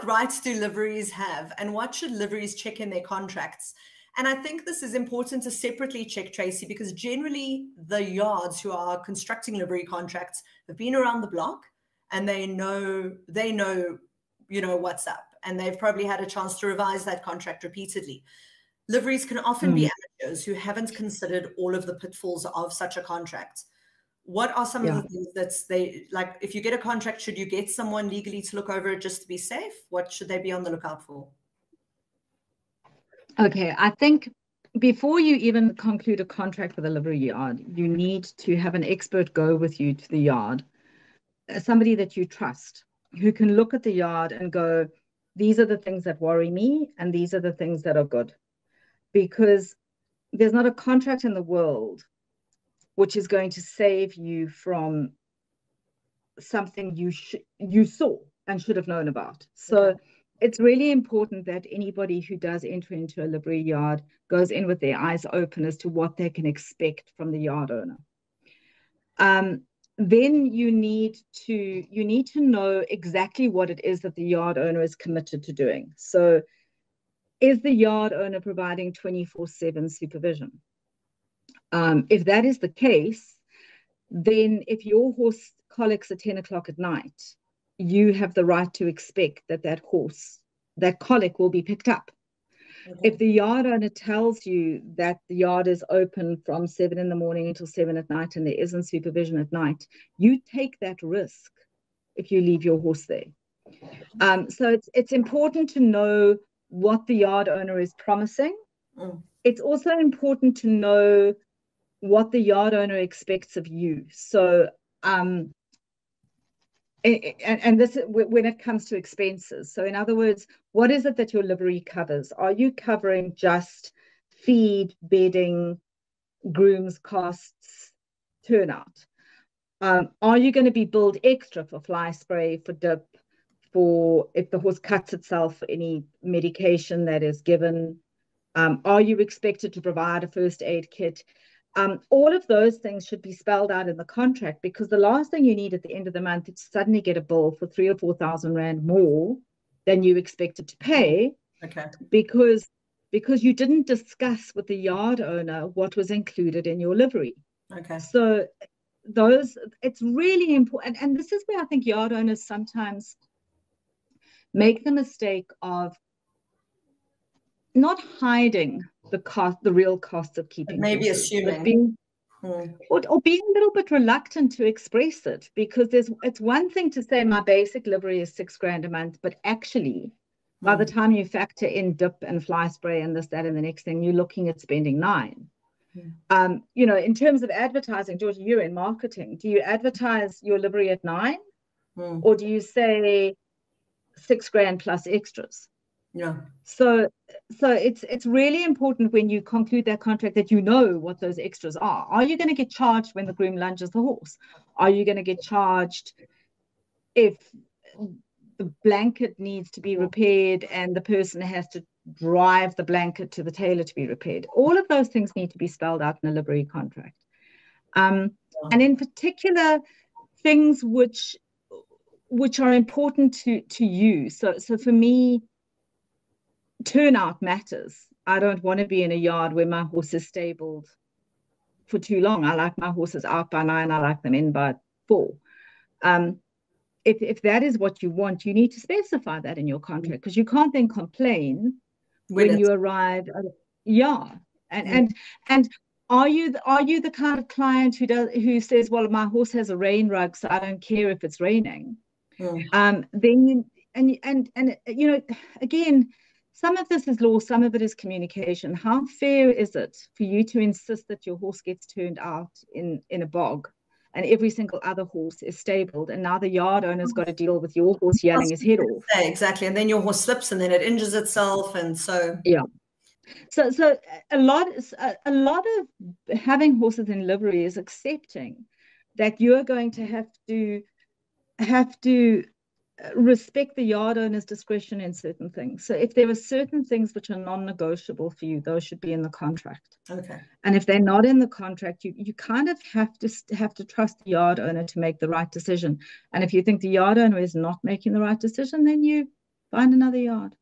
rights do liveries have, and what should liveries check in their contracts? And I think this is important to separately check, Tracey, because generally the yards who are constructing livery contracts have been around the block, and they know, what's up, and they've probably had a chance to revise that contract repeatedly. Liveries can often be amateurs who haven't considered all of the pitfalls of such a contract. What are some of the things that they, like, if you get a contract, should you get someone legally to look over it just to be safe? What should they be on the lookout for? Okay, I think before you even conclude a contract with a livery yard, you need to have an expert go with you to the yard, somebody that you trust, who can look at the yard and go, these are the things that worry me, and these are the things that are good. Because there's not a contract in the world which is going to save you from something you saw and should have known about. So it's really important that anybody who does enter into a livery yard goes in with their eyes open as to what they can expect from the yard owner. Then you need to know exactly what it is that the yard owner is committed to doing. So is the yard owner providing 24/7 supervision? If that is the case, then if your horse colics at 10 o'clock at night, you have the right to expect that colic will be picked up. If the yard owner tells you that the yard is open from 7 in the morning until 7 at night and there isn't supervision at night, you take that risk if you leave your horse there. So it's important to know what the yard owner is promising. It's also important to know what the yard owner expects of you. So, and this, when it comes to expenses. So in other words, what is it that your livery covers? Are you covering just feed, bedding, grooms costs, turnout? Are you going to be billed extra for fly spray, for dip, for if the horse cuts itself, for any medication that is given? Are you expected to provide a first aid kit? All of those things should be spelled out in the contract, because the last thing you need at the end of the month is to suddenly get a bill for 3,000 or 4,000 Rand more than you expected to pay. Because you didn't discuss with the yard owner what was included in your livery. So it's really important. And this is where I think yard owners sometimes make the mistake of not hiding the real cost of keeping maybe horses, assuming, or being a little bit reluctant to express it, because it's one thing to say my basic livery is 6 grand a month, but actually by the time you factor in dip and fly spray and this, that, and the next thing, you're looking at spending 9. In terms of advertising, Georgia, you're in marketing. Do you advertise your livery at 9, or do you say 6 grand plus extras? So it's really important when you conclude that contract that you know what those extras are. Are you going to get charged when the groom lunges the horse? Are you going to get charged if the blanket needs to be repaired and the person has to drive the blanket to the tailor to be repaired? All of those things need to be spelled out in a livery contract. And in particular, things which are important to you. So for me, turnout matters. I don't want to be in a yard where my horse is stabled for too long. I like my horses out by 9. I like them in by 4. If that is what you want, you need to specify that in your contract, because you can't then complain when you arrive. And are you the kind of client who says, well, my horse has a rain rug, so I don't care if it's raining? Then again, some of this is law, some of it is communication. How fair is it for you to insist that your horse gets turned out in a bog and every single other horse is stabled, and now the yard owner's got to deal with your horse yelling his head off? Exactly. And then your horse slips and then it injures itself, and so so a lot of having horses in livery is accepting that you're going to have to respect the yard owner's discretion in certain things. So if there are certain things which are non-negotiable for you, those should be in the contract. And if they're not in the contract, you kind of have to trust the yard owner to make the right decision. And if you think the yard owner is not making the right decision, then you Find another yard.